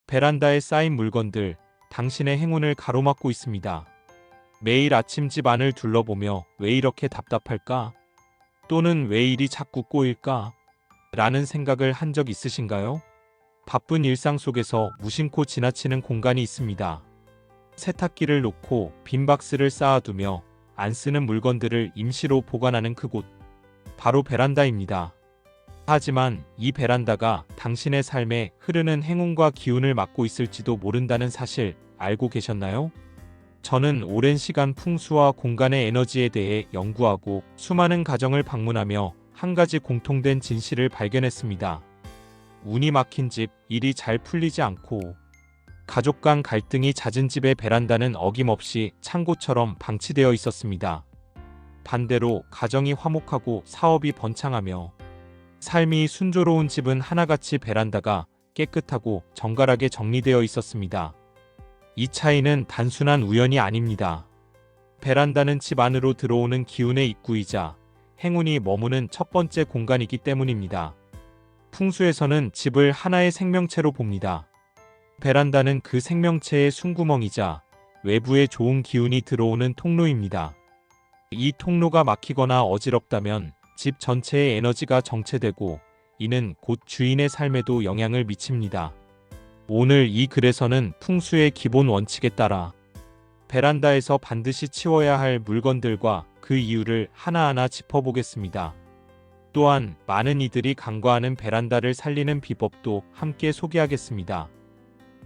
베란다에 쌓인 물건들, 당신의 행운을 가로막고 있습니다. 매일 아침 집 안을 둘러보며 왜 이렇게 답답할까? 또는 왜 일이 자꾸 꼬일까? 라는 생각을 한 적 있으신가요? 바쁜 일상 속에서 무심코 지나치는 공간이 있습니다. 세탁기를 놓고 빈 박스를 쌓아두며 안 쓰는 물건들을 임시로 보관하는 그곳. 바로 베란다입니다. 하지만 이 베란다가 당신의 삶에 흐르는 행운과 기운을 막고 있을지도 모른다는 사실 알고 계셨나요? 저는 오랜 시간 풍수와 공간의 에너지에 대해 연구하고 수많은 가정을 방문하며 한 가지 공통된 진실을 발견했습니다. 운이 막힌 집, 일이 잘 풀리지 않고 가족 간 갈등이 잦은 집의 베란다는 어김없이 창고처럼 방치되어 있었습니다. 반대로 가정이 화목하고 사업이 번창하며 삶이 순조로운 집은 하나같이 베란다가 깨끗하고 정갈하게 정리되어 있었습니다. 이 차이는 단순한 우연이 아닙니다. 베란다는 집 안으로 들어오는 기운의 입구이자 행운이 머무는 첫 번째 공간이기 때문입니다. 풍수에서는 집을 하나의 생명체로 봅니다. 베란다는 그 생명체의 숨구멍이자 외부에 좋은 기운이 들어오는 통로입니다. 이 통로가 막히거나 어지럽다면 집 전체의 에너지가 정체되고 이는 곧 주인의 삶에도 영향을 미칩니다. 오늘 이 글에서는 풍수의 기본 원칙에 따라 베란다에서 반드시 치워야 할 물건들과 그 이유를 하나하나 짚어보겠습니다. 또한 많은 이들이 간과하는 베란다를 살리는 비법도 함께 소개하겠습니다.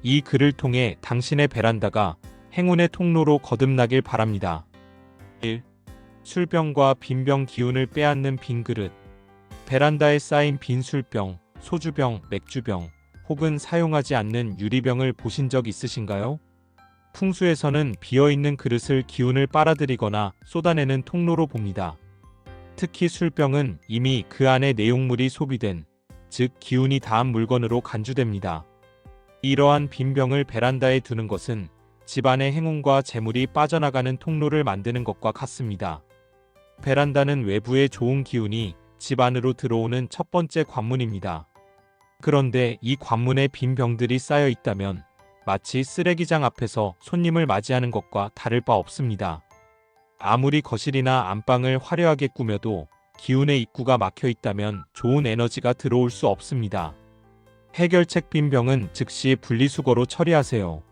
이 글을 통해 당신의 베란다가 행운의 통로로 거듭나길 바랍니다. 1. 술병과 빈병 기운을 빼앗는 빈 그릇. 베란다에 쌓인 빈 술병, 소주병, 맥주병, 혹은 사용하지 않는 유리병을 보신 적 있으신가요? 풍수에서는 비어있는 그릇을 기운을 빨아들이거나 쏟아내는 통로로 봅니다. 특히 술병은 이미 그 안에 내용물이 소비된, 즉 기운이 다한 물건으로 간주됩니다. 이러한 빈 병을 베란다에 두는 것은 집안의 행운과 재물이 빠져나가는 통로를 만드는 것과 같습니다. 베란다는 외부의 좋은 기운이 집 안으로 들어오는 첫 번째 관문입니다. 그런데 이 관문에 빈 병들이 쌓여 있다면 마치 쓰레기장 앞에서 손님을 맞이하는 것과 다를 바 없습니다. 아무리 거실이나 안방을 화려하게 꾸며도 기운의 입구가 막혀 있다면 좋은 에너지가 들어올 수 없습니다. 해결책 빈 병은 즉시 분리수거로 처리하세요.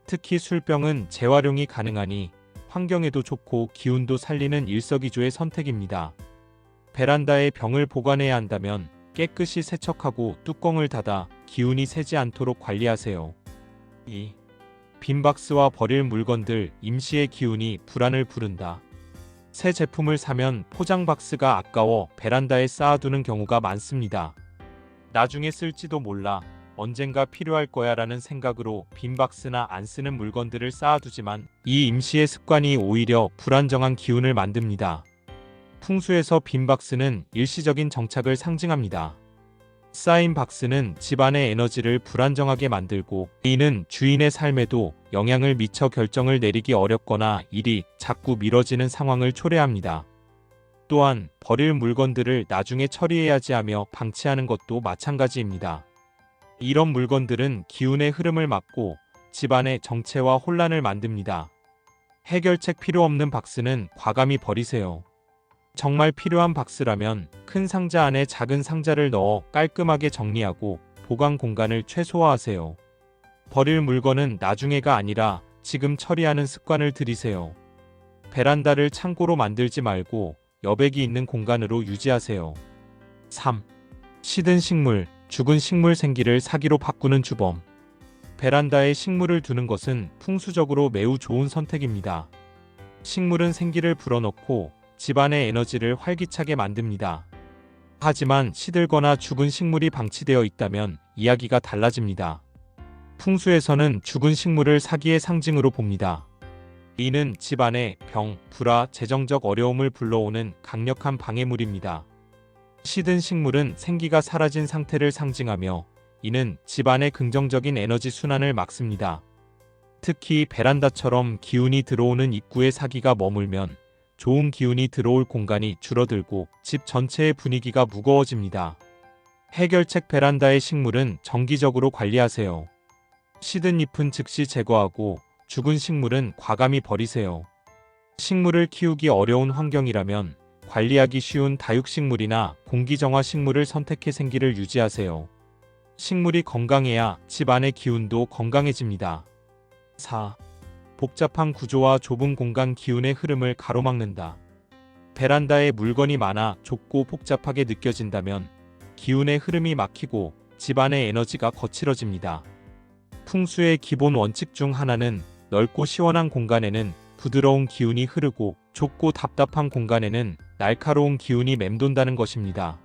특히 술병은 재활용이 가능하니 환경에도 좋고 기운도 살리는 일석이조의 선택입니다. 베란다에 병을 보관해야 한다면 깨끗이 세척하고 뚜껑을 닫아 기운이 새지 않도록 관리하세요. 2. 빈 박스와 버릴 물건들, 임시의 기운이 불안을 부른다. 새 제품을 사면 포장 박스가 아까워 베란다에 쌓아두는 경우가 많습니다. 나중에 쓸지도 몰라, 언젠가 필요할 거야 라는 생각으로 빈 박스나 안 쓰는 물건들을 쌓아두지만 이 임시의 습관이 오히려 불안정한 기운을 만듭니다. 풍수에서 빈 박스는 일시적인 정착을 상징합니다. 쌓인 박스는 집안의 에너지를 불안정하게 만들고 이는 주인의 삶에도 영향을 미쳐 결정을 내리기 어렵거나 일이 자꾸 미뤄지는 상황을 초래합니다. 또한 버릴 물건들을 나중에 처리해야지 하며 방치하는 것도 마찬가지입니다. 이런 물건들은 기운의 흐름을 막고 집안의 정체와 혼란을 만듭니다. 해결책 필요 없는 박스는 과감히 버리세요. 정말 필요한 박스라면 큰 상자 안에 작은 상자를 넣어 깔끔하게 정리하고 보관 공간을 최소화하세요. 버릴 물건은 나중에가 아니라 지금 처리하는 습관을 들이세요. 베란다를 창고로 만들지 말고 여백이 있는 공간으로 유지하세요. 3. 시든 식물, 죽은 식물 생기를 사기로 바꾸는 주범. 베란다에 식물을 두는 것은 풍수적으로 매우 좋은 선택입니다. 식물은 생기를 불어넣고 집안의 에너지를 활기차게 만듭니다. 하지만 시들거나 죽은 식물이 방치되어 있다면 이야기가 달라집니다. 풍수에서는 죽은 식물을 사기의 상징으로 봅니다. 이는 집안에 병, 불화, 재정적 어려움을 불러오는 강력한 방해물입니다. 시든 식물은 생기가 사라진 상태를 상징하며 이는 집안의 긍정적인 에너지 순환을 막습니다. 특히 베란다처럼 기운이 들어오는 입구에 사기가 머물면 좋은 기운이 들어올 공간이 줄어들고 집 전체의 분위기가 무거워집니다. 해결책 베란다의 식물은 정기적으로 관리하세요. 시든 잎은 즉시 제거하고 죽은 식물은 과감히 버리세요. 식물을 키우기 어려운 환경이라면 관리하기 쉬운 다육식물이나 공기정화 식물을 선택해 생기를 유지하세요. 식물이 건강해야 집 안의 기운도 건강해집니다. 4. 복잡한 구조와 좁은 공간 기운의 흐름을 가로막는다. 베란다에 물건이 많아 좁고 복잡하게 느껴진다면 기운의 흐름이 막히고 집 안의 에너지가 거칠어집니다. 풍수의 기본 원칙 중 하나는 넓고 시원한 공간에는 부드러운 기운이 흐르고 좁고 답답한 공간에는 날카로운 기운이 맴돈다는 것입니다.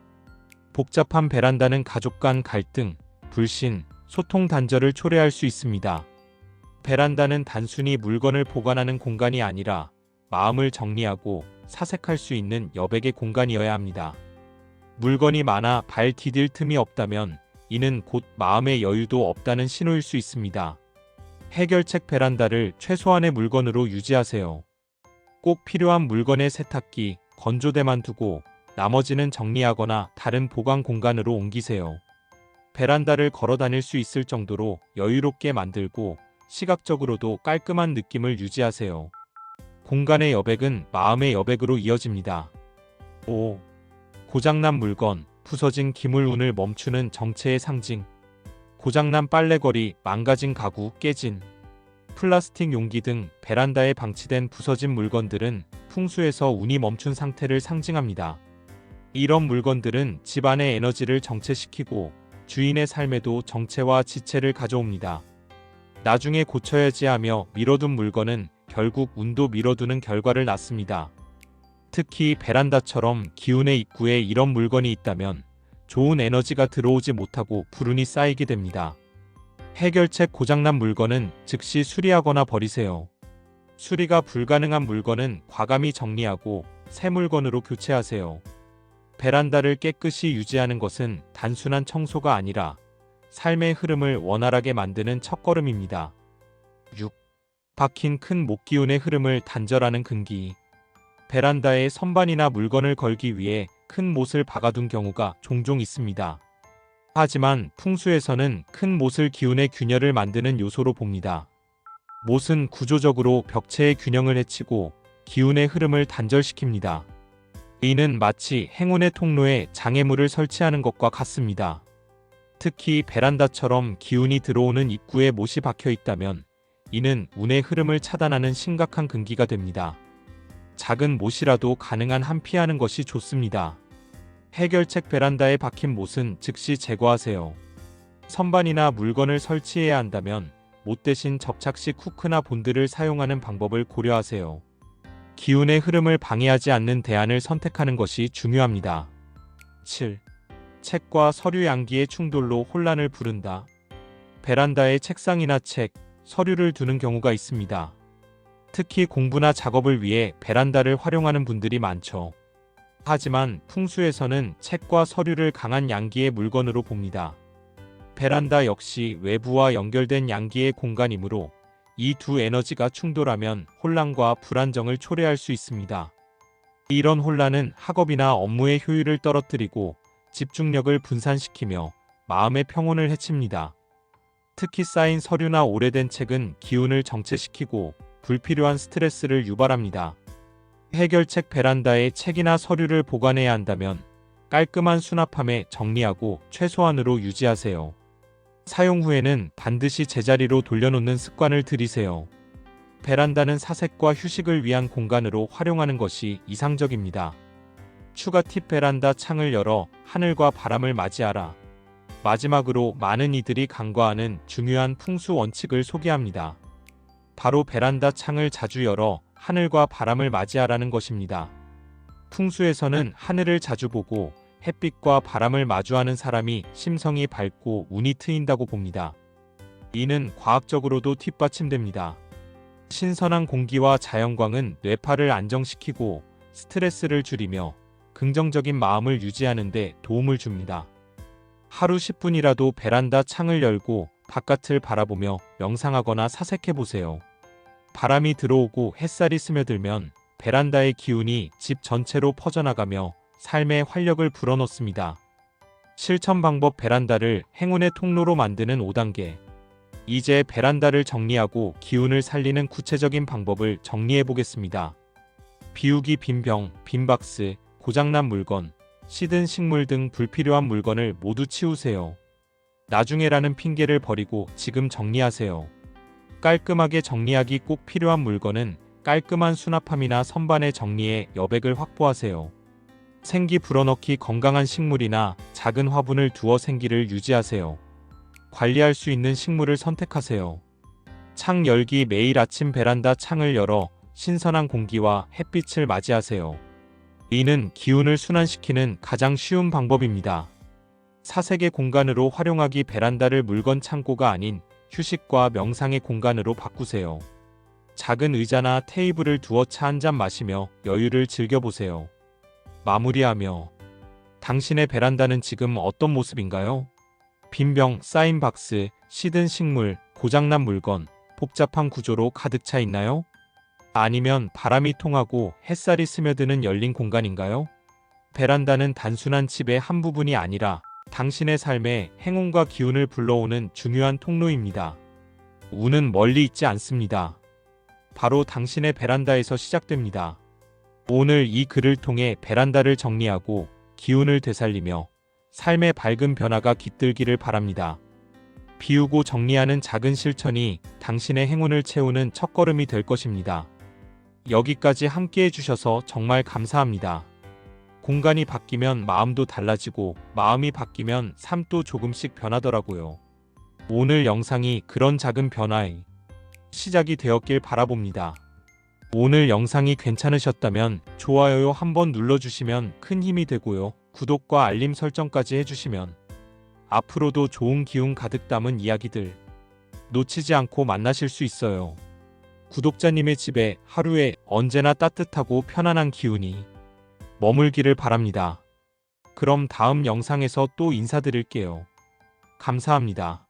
복잡한 베란다는 가족 간 갈등, 불신, 소통 단절을 초래할 수 있습니다. 베란다는 단순히 물건을 보관하는 공간이 아니라 마음을 정리하고 사색할 수 있는 여백의 공간이어야 합니다. 물건이 많아 발 디딜 틈이 없다면 이는 곧 마음의 여유도 없다는 신호일 수 있습니다. 해결책 베란다를 최소한의 물건으로 유지하세요. 꼭 필요한 물건의 세탁기, 건조대만 두고 나머지는 정리하거나 다른 보관 공간으로 옮기세요. 베란다를 걸어 다닐 수 있을 정도로 여유롭게 만들고 시각적으로도 깔끔한 느낌을 유지하세요. 공간의 여백은 마음의 여백으로 이어집니다. 5. 고장난 물건, 부서진 기물운을 멈추는 정체의 상징. 고장난 빨래거리, 망가진 가구, 깨진 플라스틱 용기 등 베란다에 방치된 부서진 물건들은 풍수에서 운이 멈춘 상태를 상징합니다. 이런 물건들은 집 안의 에너지를 정체시키고 주인의 삶에도 정체와 지체를 가져옵니다. 나중에 고쳐야지 하며 미뤄둔 물건은 결국 운도 미뤄두는 결과를 낳습니다. 특히 베란다처럼 기운의 입구에 이런 물건이 있다면 좋은 에너지가 들어오지 못하고 불운이 쌓이게 됩니다. 해결책 고장난 물건은 즉시 수리하거나 버리세요. 수리가 불가능한 물건은 과감히 정리하고 새 물건으로 교체하세요. 베란다를 깨끗이 유지하는 것은 단순한 청소가 아니라 삶의 흐름을 원활하게 만드는 첫걸음입니다. 6. 박힌 큰 목기운의 흐름을 단절하는 금기. 베란다에 선반이나 물건을 걸기 위해 큰 못을 박아둔 경우가 종종 있습니다. 하지만 풍수에서는 큰 못을 기운의 균열을 만드는 요소로 봅니다. 못은 구조적으로 벽체의 균형을 해치고 기운의 흐름을 단절시킵니다. 이는 마치 행운의 통로에 장애물을 설치하는 것과 같습니다. 특히 베란다처럼 기운이 들어오는 입구에 못이 박혀 있다면 이는 운의 흐름을 차단하는 심각한 금기가 됩니다. 작은 못이라도 가능한 한 피하는 것이 좋습니다. 해결책 베란다에 박힌 못은 즉시 제거하세요. 선반이나 물건을 설치해야 한다면 못 대신 접착식 후크나 본드를 사용하는 방법을 고려하세요. 기운의 흐름을 방해하지 않는 대안을 선택하는 것이 중요합니다. 7. 책과 서류 양기의 충돌로 혼란을 부른다. 베란다에 책상이나 책, 서류를 두는 경우가 있습니다. 특히 공부나 작업을 위해 베란다를 활용하는 분들이 많죠. 하지만 풍수에서는 책과 서류를 강한 양기의 물건으로 봅니다. 베란다 역시 외부와 연결된 양기의 공간이므로 이 두 에너지가 충돌하면 혼란과 불안정을 초래할 수 있습니다. 이런 혼란은 학업이나 업무의 효율을 떨어뜨리고 집중력을 분산시키며 마음의 평온을 해칩니다. 특히 쌓인 서류나 오래된 책은 기운을 정체시키고 불필요한 스트레스를 유발합니다. 해결책 베란다에 책이나 서류를 보관해야 한다면 깔끔한 수납함에 정리하고 최소한으로 유지하세요. 사용 후에는 반드시 제자리로 돌려놓는 습관을 들이세요. 베란다는 사색과 휴식을 위한 공간으로 활용하는 것이 이상적입니다. 추가 팁: 베란다 창을 열어 하늘과 바람을 맞이하라. 마지막으로 많은 이들이 간과하는 중요한 풍수 원칙을 소개합니다. 바로 베란다 창을 자주 열어 하늘과 바람을 맞이하라는 것입니다. 풍수에서는 하늘을 자주 보고 햇빛과 바람을 마주하는 사람이 심성이 밝고 운이 트인다고 봅니다. 이는 과학적으로도 뒷받침됩니다. 신선한 공기와 자연광은 뇌파를 안정시키고 스트레스를 줄이며 긍정적인 마음을 유지하는 데 도움을 줍니다. 하루 10분이라도 베란다 창을 열고 바깥을 바라보며 명상하거나 사색해보세요. 바람이 들어오고 햇살이 스며들면 베란다의 기운이 집 전체로 퍼져나가며 삶의 활력을 불어넣습니다. 실천 방법: 베란다를 행운의 통로로 만드는 5단계. 이제 베란다를 정리하고 기운을 살리는 구체적인 방법을 정리해 보겠습니다. 비우기 빈 병, 빈 박스, 고장난 물건, 시든 식물 등 불필요한 물건을 모두 치우세요. 나중에라는 핑계를 버리고 지금 정리하세요. 깔끔하게 정리하기 꼭 필요한 물건은 깔끔한 수납함이나 선반에 정리해 여백을 확보하세요. 생기 불어넣기 건강한 식물이나 작은 화분을 두어 생기를 유지하세요. 관리할 수 있는 식물을 선택하세요. 창 열기 매일 아침 베란다 창을 열어 신선한 공기와 햇빛을 맞이하세요. 이는 기운을 순환시키는 가장 쉬운 방법입니다. 사색의 공간으로 활용하기 베란다를 물건 창고가 아닌 휴식과 명상의 공간으로 바꾸세요. 작은 의자나 테이블을 두어 차 한 잔 마시며 여유를 즐겨보세요. 마무리하며 당신의 베란다는 지금 어떤 모습인가요? 빈 병, 쌓인 박스, 시든 식물, 고장난 물건, 복잡한 구조로 가득 차 있나요? 아니면 바람이 통하고 햇살이 스며드는 열린 공간인가요? 베란다는 단순한 집의 한 부분이 아니라 당신의 삶에 행운과 기운을 불러오는 중요한 통로입니다. 운은 멀리 있지 않습니다. 바로 당신의 베란다에서 시작됩니다. 오늘 이 글을 통해 베란다를 정리하고 기운을 되살리며 삶의 밝은 변화가 깃들기를 바랍니다. 비우고 정리하는 작은 실천이 당신의 행운을 채우는 첫걸음이 될 것입니다. 여기까지 함께 해주셔서 정말 감사합니다. 공간이 바뀌면 마음도 달라지고 마음이 바뀌면 삶도 조금씩 변하더라고요. 오늘 영상이 그런 작은 변화의 시작이 되었길 바라봅니다. 오늘 영상이 괜찮으셨다면 좋아요 한번 눌러주시면 큰 힘이 되고요. 구독과 알림 설정까지 해주시면 앞으로도 좋은 기운 가득 담은 이야기들 놓치지 않고 만나실 수 있어요. 구독자님의 집에 하루에 언제나 따뜻하고 편안한 기운이 머물기를 바랍니다. 그럼 다음 영상에서 또 인사드릴게요. 감사합니다.